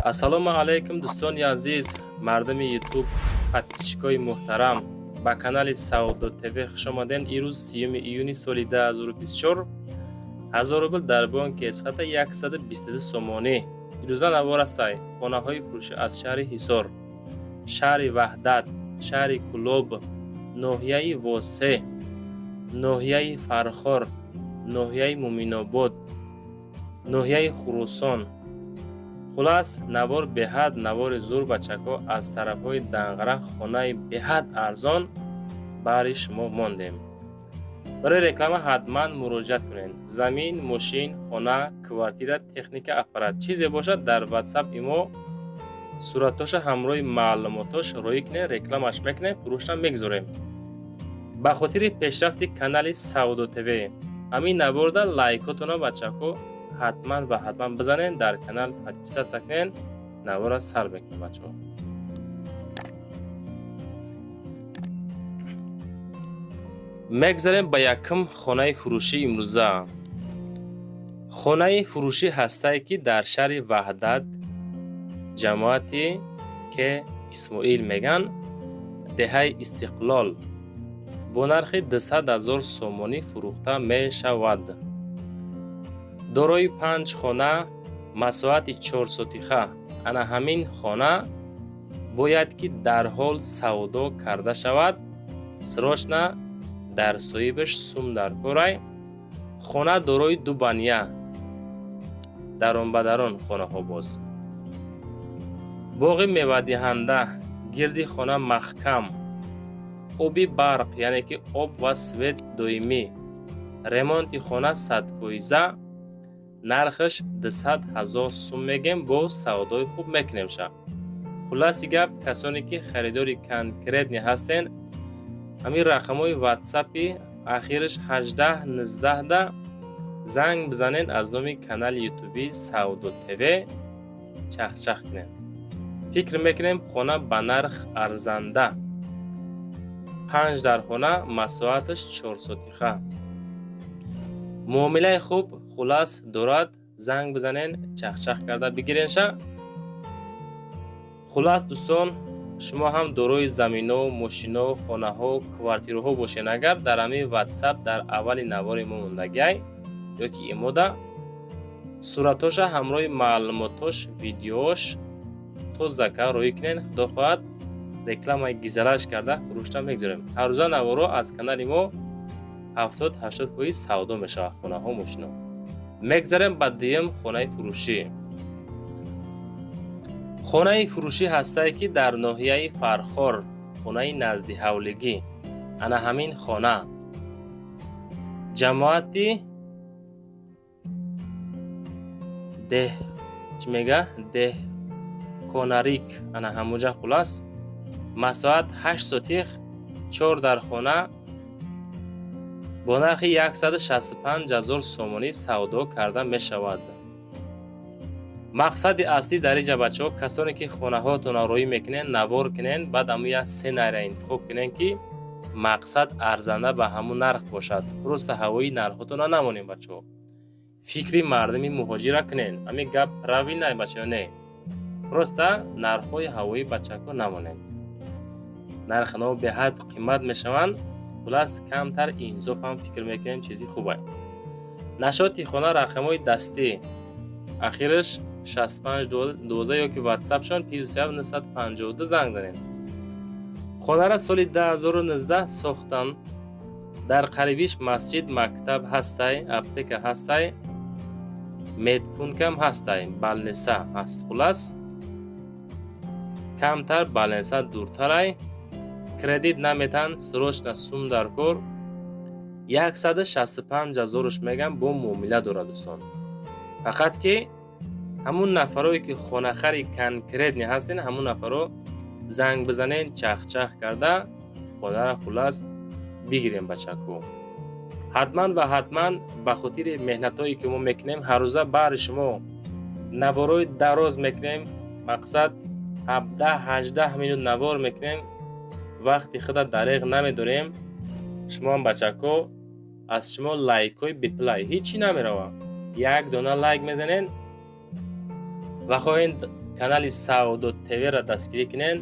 ассалому алайкум дӯстони азиз, мардами ютуб, подписчикои муҳтарам, ба канали Саудо ТВ хуш омаден. Ирӯз 3 июни соли 2024 1000 рубл дар бонки эсхата 122 сомонӣ. ирӯза навор астай хонаҳои фурӯшӣ аз шаҳри Ҳисор, шаҳри Ваҳдат, шаҳри Кӯлоб, ноҳияи Восе, ноҳияи Фархор, ноҳияи Муминобод, ноҳияи Хурусон. хулас навор беҳад навори зур бачаҳо аз тарафҳои Данғара хонаи беҳад арзон баҳри шумо мондем. барои реклама ҳатман муроҷиат кунед. Замин, мошин, хона, квартира, техника, аппарат чизе бошад дар WhatsApp имо суратоша ҳамроҳи маълумотош роӣ кунед, рекламаш мекунед, фурӯштам мегузорем. ба хотири пешрафти канали Саудо ТВ ҳамин наворда лайкотона бачаҳо ҳатман ва ҳатман бизанен, дар канал подписатсия кунен, навора сар бекунед бачаҳо. мегзарем ба якум хонаи фурӯши имрӯза. хонаи фурӯшӣ ҳастае ки дар шаҳри Ваҳдат, ҷамоати ке Исмоил меган, деҳаи Истиқлол бо нархи 200 000 сомонӣ фурӯхта мешавад. дорои 5 хона, масоати 4 сотиха. ана ҳамин хона бояд ки дарҳол савдо карда шавад. срочна дар соҳибаш сум дар корай. хона дорои 2 баня, даронбадарон хонаҳо боз. боғи мевадиҳанда, гирди хона маҳкам, оби барқ яъне ки об ва свет доимӣ. ремонти хона 100%. нархаш 200 000 сум мегем, бо савдои хуб мекунемша. хуласи гап, касоне ки харидори конкретни ҳастен, ҳамин рақамҳои WhatsApp-и ахираш 18-19 да занг бизанен, аз номи канали ютуби Саудо ТВ чахчах кунен. фикр мекунем хона ба нарх арзанда. 5 дар хона, масоаташ 4 сотиха. муомилаи хуб хулас дорад, занг бизанен, чахчах карда бигиренша. хулас дӯстон, шумо ҳам дорои замино, мошино, хонаҳо, квартираҳо бошен, агар дар ҳамин WhatsApp дар аввали навори мо мондагиай ёки имода суратоша ҳамроҳи маълумотош, видеош тозака роӣ кунен. худо хоҳад рекламаи гизалаш карда фурӯшта мегузорем. ҳаррӯза наворо аз канали мо 70-80% савдо мешавад, хонаҳо, мошино. мегзарем ба дуюм хонаи фурӯшӣ. хонаи фурӯшӣ ҳастае ки дар ноҳияи Фархор, хонаи назди ҳавлигӣ. ана ҳамин хона ҷамоати деҳконарик, ана ҳамуҷа хулас. масоат 8 сотих, 4 дар хона, бо нархи 165 000 сомонӣ савдо карда мешавад. мақсади аслӣ дар инҷа бачаҳо, касоне ки хонаҳоатонро роӣ мекунен, навор кунен, баъд ҳамуя 3 найра интихоб кунен ки мақсад арзанда ба ҳамун нарх бошад. просто ҳавои нархотонро намонем бачаҳо. фикри мардами муҳоҷира кунен. ҳамин гап правилна бачаҳо, не. просто нархҳои ҳавои бачаҳо намонем. нархнаҳо беҳад қимат мешаванд. хулас камтар инзоф ҳам фикр мекунем, чизи хубе. нашоти хона рақамҳои дастӣ ахираш 6512 ёки WhatsApp-шон 53952 занг занед. хонара соли 2019 сохтан. дар қарибиш масҷид, мактаб ҳастай, аптека ҳастай, медпункам ҳастай, балниса ҳаст. хулас камтар балниса дуртарай. кредит наметан, срочна сум дар кор. 165 000 мегам, бо муомила дорад дӯстон. фақат ки ҳамун нафарое ки хонахари конкретни ҳастен, ҳамун нафаро занг бизанен, чахчах карда хонара хулас бигирем бачаҳо. ҳатман ва ҳатман ба хотири меҳнатҳое ки мо мекунем, ҳаррӯза баҳри шумо наворои дароз мекунем. мақсад 17-18 минут навор мекунем, вақти худа дареғ намедорем. шумоам бачаҳо аз шумо лайкҳои биплай ҳичи намерава. як дона лайк мезанен ва хоҳед канали Саудо ТВ ра дастгирӣ кунен,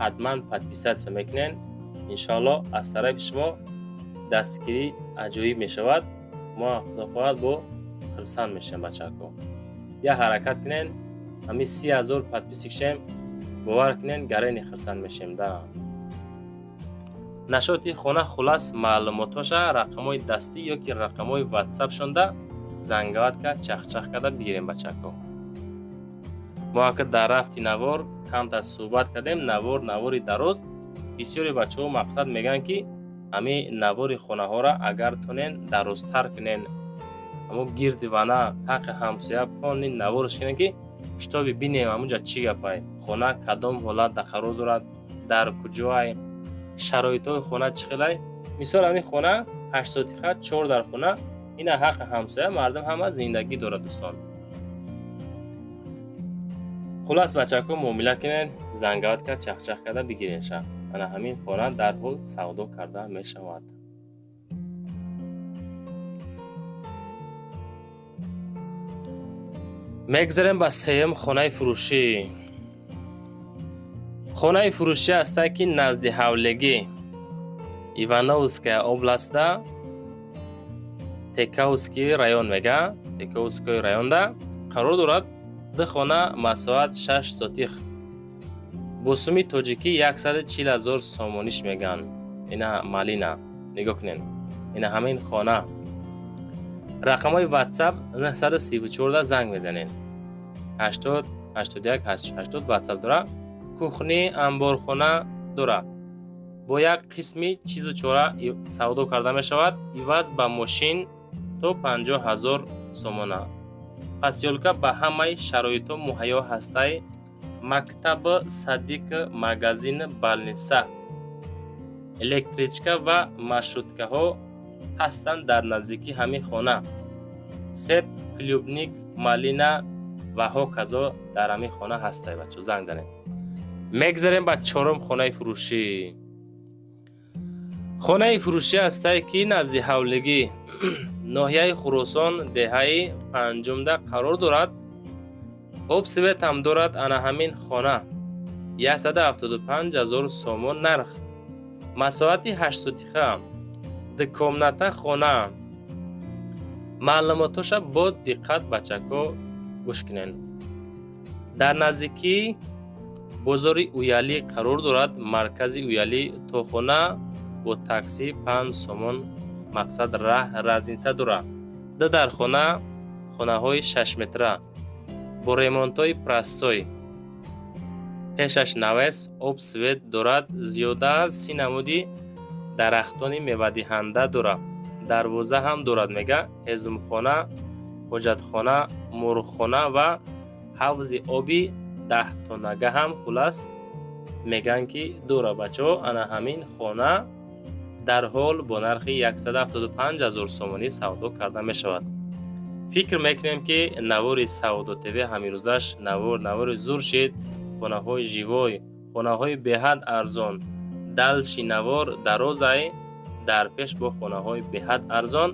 ҳатман подписатсия мекунен. иншоалло аз тарафи шумо дастгирӣ аҷоиб мешавад. мо худо хоҳад бо хурсанд мешавем бачаҳо. я ҳаракат кунен, ҳамин 30,000 подписи кишем, бовар кунен гарени хурсанд мешавем да. нашоти хона хулас маълумотоша рақамҳои дастӣ ёки рақамҳои WhatsApp шонда занговат кард, чахчах карда бигирем бачаҳо. мо ака дар рафти навор камтар суҳбат кардем. навори дароз. бисёри бачаҳо мақсад мегӯянд ки ҳамин навори хонаҳоро агар тонен дарозтар кунен, аммо гирди вана ҳаққи ҳамсоя пони наворш кунен ки шитоби бинем ҳамунҷа чӣ гапай, хона кадом ҳолатда қарор дорад, дар куҷоай, шароитҳои хона чӣ хелай. мисол ҳамин хона 8 сотиха 4 дар хона, ина ҳаққи ҳамсоя, мардум ҳама зиндагӣ дорад дӯстон. хулас бачаҳо муомила кунен, занговат кард, чахчах карда бигирен ша. ана ҳамин хона дарҳол савдо карда мешавад. мегзарем ба сеюм хонаи фурӯшӣ. хонаи фурӯшӣ ҳастае ки назди ҳавлегӣ Ивановская областда Текауский район мега, Текауский районда қарор дорад. ду хона масоат 6 сотих. бо сумми тоҷикӣ 140,000 сомониш меган. ина малина. нигоҳ кунен. ина ҳамин хона. рақамҳои WhatsApp 934 занг мезанен. 80 81 80 WhatsApp дора. кухни амборхона дора. бо як қисми чизу чора савдо карда мешавад. иваз ба мошин то 50,000 сомона. посёлка ба ҳамаи шароитҳо муҳайё ҳастай. мактаби садиқ, магазин, балниса, электричка ва маршруткаҳо ҳастанд дар наздикии ҳамин хона. себ, клюбник, малина ва ҳоказо дар ҳамин хона ҳастай. бачо занг занед. мегзарем ба чорум хонаи фурӯшӣ. хонаи фурӯшӣ ҳастае ки назди ҳавлигӣ ноҳияи Хуросон деҳаи панҷумда қарор дорад. обсвет ҳам дорад. ана ҳамин хона 175,000 сомон нарх. масоати 8 сотиха. дукомната хона. маълумотоша бо диққат бачаҳо гӯш кунен. дар наздикии бозори уялӣ қарор дорад. маркази уялӣ то хона бо такси 5 сомон мақсад раҳ разинса дора. ду дар хона хонаҳои 6 метра бо ремонтҳои простой. пешаш навес об свет дорад. зиёда аз 30 намуди дарахтони мевадиҳанда дора. дарвоза ҳам дорад мега. ҳезумхона, ҳоҷатхона, мурғхона ва ҳавзи оби 10 тонага ҳам хулас меган ки дора. бачаҳо ана ҳамин хона дар ҳол бо нархи 175,000 сомонӣ савдо карда мешавад. фикр мекунем ки навори Саудо ТВ ҳамирӯзаш навори зур шид. хонаҳои живой, хонаҳои беҳад арзон. далши навор дарозай дар пеш бо хонаҳои беҳад арзон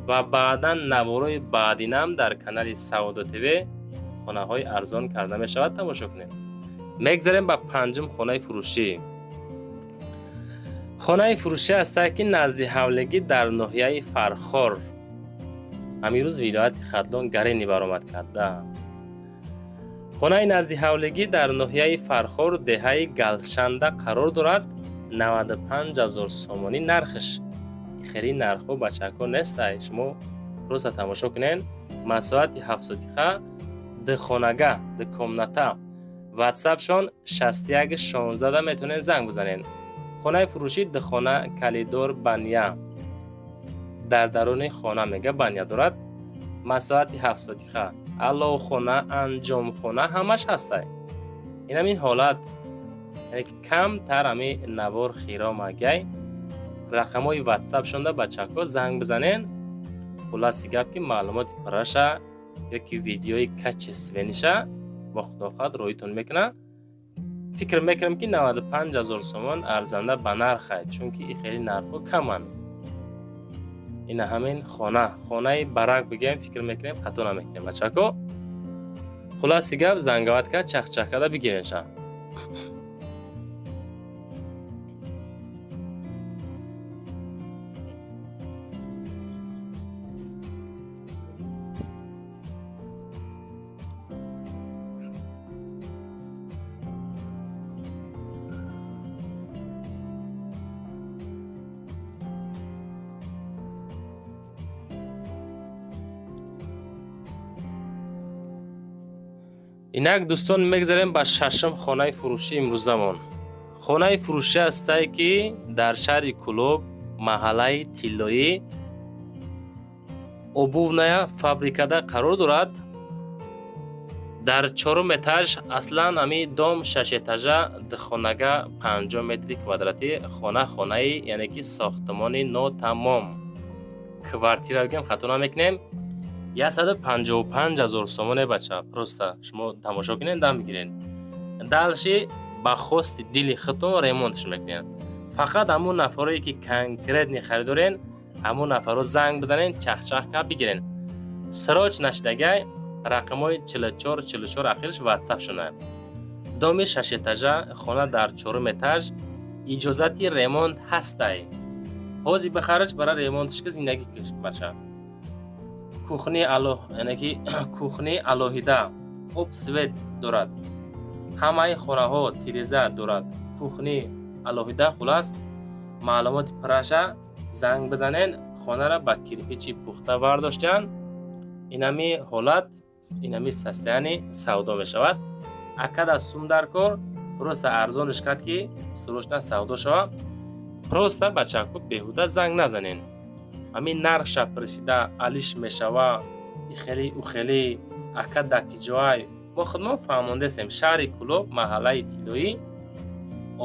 ва баъдан наворҳои баъдинам дар канали Саудо ТВ хонаҳои арзон карда мешавад. тамошо кунем. мегзарем ба панҷум хонаи фурӯшӣ. хонаи фурӯшӣ ҳастае ки назди ҳавлегӣ дар ноҳияи Фархор, ҳамирӯз вилояти Хатлон гарени баромад карда. хонаи назди ҳавлегӣ дар ноҳияи Фархор деҳаи Галшанда қарор дорад. 95,000 сомонӣ нархш. хеле нархҳо бачаҳо нестай. шумо просто тамошо кунен. масоати 7 сотиха. ду хонага, ду комната. WhatsApp-шон 61 16 метавонен занг бизанен. хонаи фурӯшӣ ду хона калидор баня. дар даруни хона мега баня дорад. масоати 7 сотиха. аллохона, анҷомхона ҳамаш ҳастай. ин ҳамин ҳолат камтар ҳами навор хиро магай. рақамҳои WhatsApp шонда бачаҳо занг бизанен. хуласи гап ки маълумоти пураша ёки видеои качествениша бо худохоҳад роҳитон мекуна. фикр мекунам ки 95,000 сомон арзанда ба нархай, чунки и хеле нархҳо каманд. ина ҳамин хонаи барак бигем, фикр мекунем хато намекунем бачаҳо. خلاصی گپ زنگوت که چخ کده بگیرنشا. اینک دوستان میگذاریم با ششم خانه فروشی امروزمون. خانه فروشی هسته که در شهر کلوب محله تیلایی обувная фабрикада қарор дорад. дар чорум этаж аслан ами дом 6 этажа духонага 50 метри квадратӣ хонаи яъне ки сохтмони нотамом квартира бигем хато намекунем. 155,000 сомоне бача. Просто шумо тамошо кунед дам бигирен. Далши ба хости дили худтон ремонтш мекунен. Фақат ҳамун нафаре ки конкретни харидорен ҳамун нафаро занг бизанен, чахчах ка бигирен. сироч нашидагай рақамҳои 44 ахирш ватсап шуна. доми 6 этажа хона дар 4 этаж иҷозати ремонт ҳастай. ҳозир бихарҷ барои ремонтиш ки зиндагӣ киш бача. кухни алоҳида об свет дорад. ҳамаи хонаҳо тиреза дорад. кухни алоҳида. хулас маълумоти праша занг бизанен, хонара ба кирпичи пухта вардоштан. инами ҳолат, инами состояние савдо мешавад. акада сум дар кор, просто арзониш кард ки срочно савдо шава. просто бачаку беҳуда занг назанен. ами нарша присида алиш мешава, ихели ухели акада киҷоай. мо худмон фаҳмондесем шаҳри Кулоб маҳаллаи Тилоӣ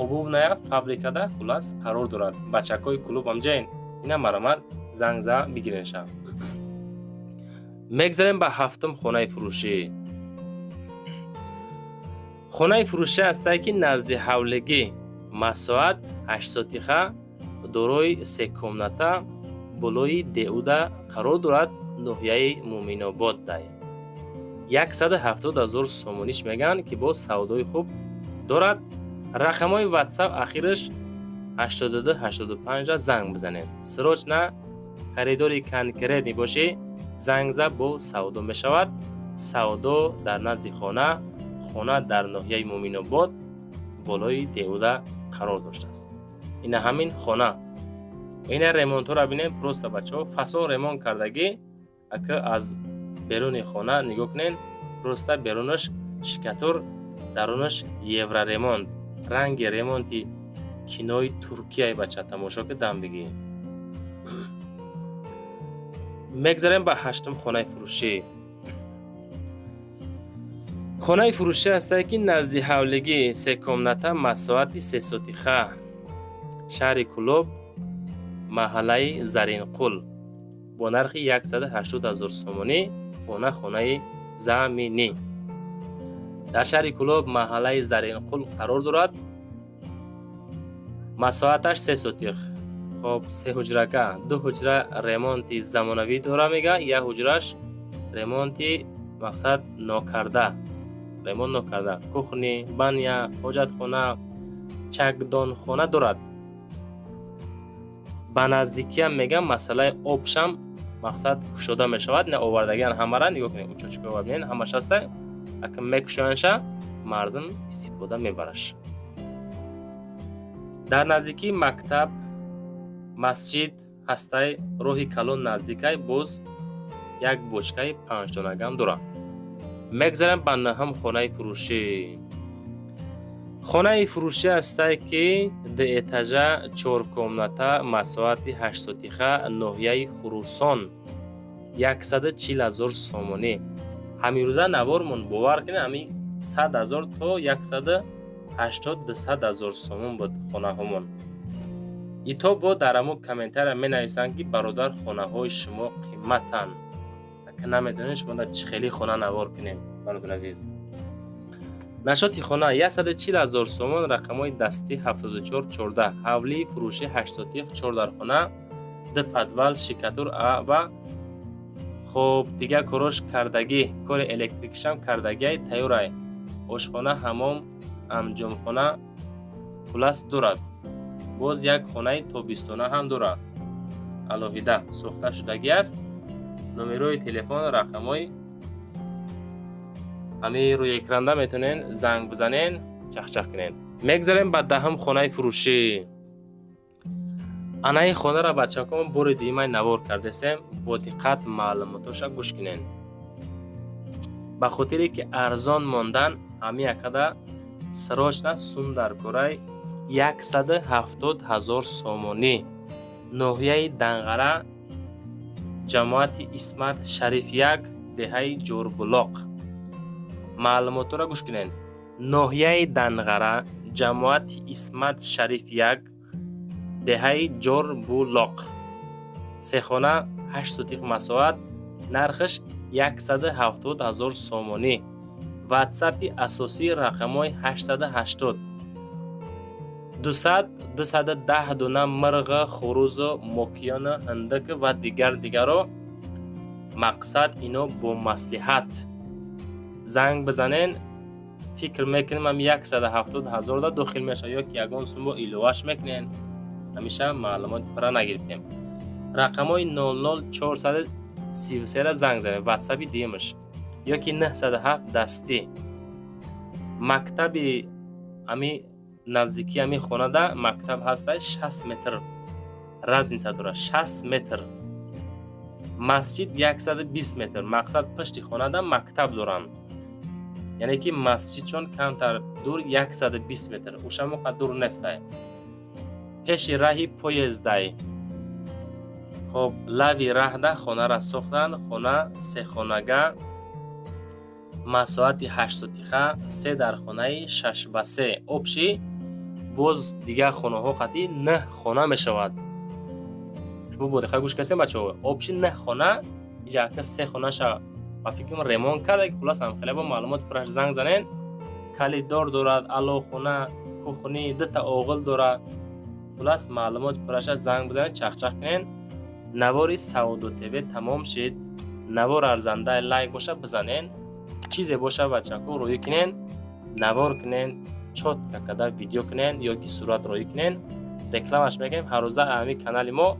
обувная фабрикада хулас қарор дорад. бачакои Кулоб ҳамҷаин ина марамат зангза бигиренша. мегзарем ба ҳафтум хонаи фурӯшӣ. хонаи фурӯшӣ ҳастае ки назди ҳавлигӣ масоат 8 сотиха дорои 3 комната болои деуда қарор дорад. ноҳияи Муъминобод дай 170,000 сомониш меган ки боз савдои хуб дорад. рақамҳои ватсап ахираш 8285 занг бизанед. срочна харидори конкретни бошӣ, зангза бо савдо мешавад. савдо дар назди хона дар ноҳияи Муъминобод болои деуда қарор доштааст. ина ҳамин хона. ина ремонтҳоро бинем. просто бачаҳо фасон ремонт кардагӣ. ака аз беруни хона нигоҳ кунен. просто берунаш шикатур, дарунаш евроремонт. ранги ремонти кинои Туркияи бача тамошо ки дам бигӣ. мегзарем ба ҳаштум хонаи фурӯшӣ. хонаи фурӯшӣ ҳастае ки назди ҳавлигӣ 3 комната масоати 3 сотиха шаҳри Кулоб маҳаллаи Заринқул бо нархи 180,000 сомонӣ. хонаи заминӣ дар шаҳри Кулоб маҳаллаи Заринқул қарор дорад. масоаташ 3 сотих. хоб 3 ҳуҷрака, 2 ҳуҷра ремонти замонавӣ дора мега, 1 ҳуҷраш ремонти мақсад нокарда. ремонт нокарда. кухни, баня, ҳоҷатхона, чакдонхона дорад. ба наздикиам мегам масъалаи обшам мақсад кушода мешавад. не овардагиан ҳамара нигоҳ кунед. учочкаҳо бинед ҳамаш ҳаста. ака мекушоянша мардум истифода мебараш. дар наздикии мактаб, масҷид ҳастаи роҳи калон наздикай боз як бочкаи 5 донагам дорад. мегзарам ба наҳам хонаи фурӯшӣ. хонаи фурӯшӣ ҳастае ки 2 этажа 4 комната масоати 8 сотиха ноҳияи Хурусон 140,000 сомонӣ. ҳамирӯза навормон бовар кунед ҳами 100,000 то 180-200,000 сомон буд хонаҳомон. ито бо дар ҳамон комментария менависанд ки бародар хонаҳои шумо қиматанд. ака наметавонед шумо чӣ хели хона навор кунем бародар азиз. нашоти хона 140,000 сомон. рақамҳои дастӣ 7414. ҳавлии фурӯшӣ 8 сотих 4 дар хона, 2 подвал, шикатур ва خب دیگه کروش کردگی کار الکتریکش هم کردگی تیورای آشخانه حمام انجام پلاس دارد. باز یک خانه تابستانه هم دارد. الوهیده ساخته شدگی است. نمرای تلفن رقمای همه روی اکران میتونین زنگ بزنین چخ کنین. میگذاریم بعد دهم خانه فروشی. انای خانه را بچه‌کم بار دیمه نوار کردیم. با دقت معلوماتش گوش کنین. به خاطری که ارزان ماندن همین اکده سراچ سوندر کورای 170,000 سومانی. ناحیه دنغره جماعت اسمت شریف یک دهه جوربلاق. معلومات را گوش کنین. ناحیه دنغره جماعت اسمت شریف یک دهه جوربلاق. سه خانه 8 سوتیق مساحت. نرخش 170,000 سومانی. واتساپ اساسی رقمای 880 210 دونه مرغ خروز مکیان هندک و دیگر رو. مقصد اینو با مصلحت زنگ بزنین. فکر میکنیم هم 170,000 دا داخل میشه یا که یگان سوم با ایلوش میکنین. همیشه معلومات پر نگرفتیم. رقمای 00433 را زنگ زنین. واتساپی دیمش یا که 907 دستی. مکتب امی نزدیکی امی خانه ده مکتب هسته 60 متر رزنیسه داره. 60 متر. مسجد 120 متر. مقصد پشت خانه ده مکتب دارن. یعنی که مسجد چون کمتر دور 120 متر. اوشم موقع دور نسته. پیش راهی پویزده. خب لوی راه ده خانه را ساختن. خانه سه خانگه مساحت 8 سوتیخه 3 در خانه 6 به 3 آبشی. باز دیگه خانه ها قطعی 9 خانه می شود. شما با دقیقه گوش کسیم بچه ها. آبشی 9 خانه اینجا که 3 خانه شد و فکرم ریمون کرده که خلاص هم خیلی با معلومات پرش زنگ زنین. کلی دار دارد. الو خانه کوخونی 2 تا آغل دارد. خلاص معلومات پرش زنگ بزنین چخ کنین. نواری سعودو تیوی تمام شد. نوار ارزنده لایک باشه بزنین. چیزی باشه بچه ها روی کنین. نوار کنین. چوت کده ویدیو کنین یا کی صورت روی کنین. رکلامش میکنیم. هر روزه امی کانال ما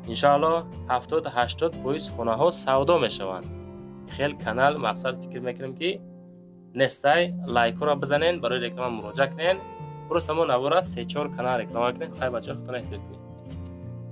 انشاءالله 70-80% خونه ها سودا میشوند. خیلی کانال مقصد فکر میکنیم که نستای لایک را بزنین برای رکلام مراجعه کنین. برو سمو نواره 3-4 کانال رکلام کنین. خیلی بچه ها خودتون احتیاط کنین.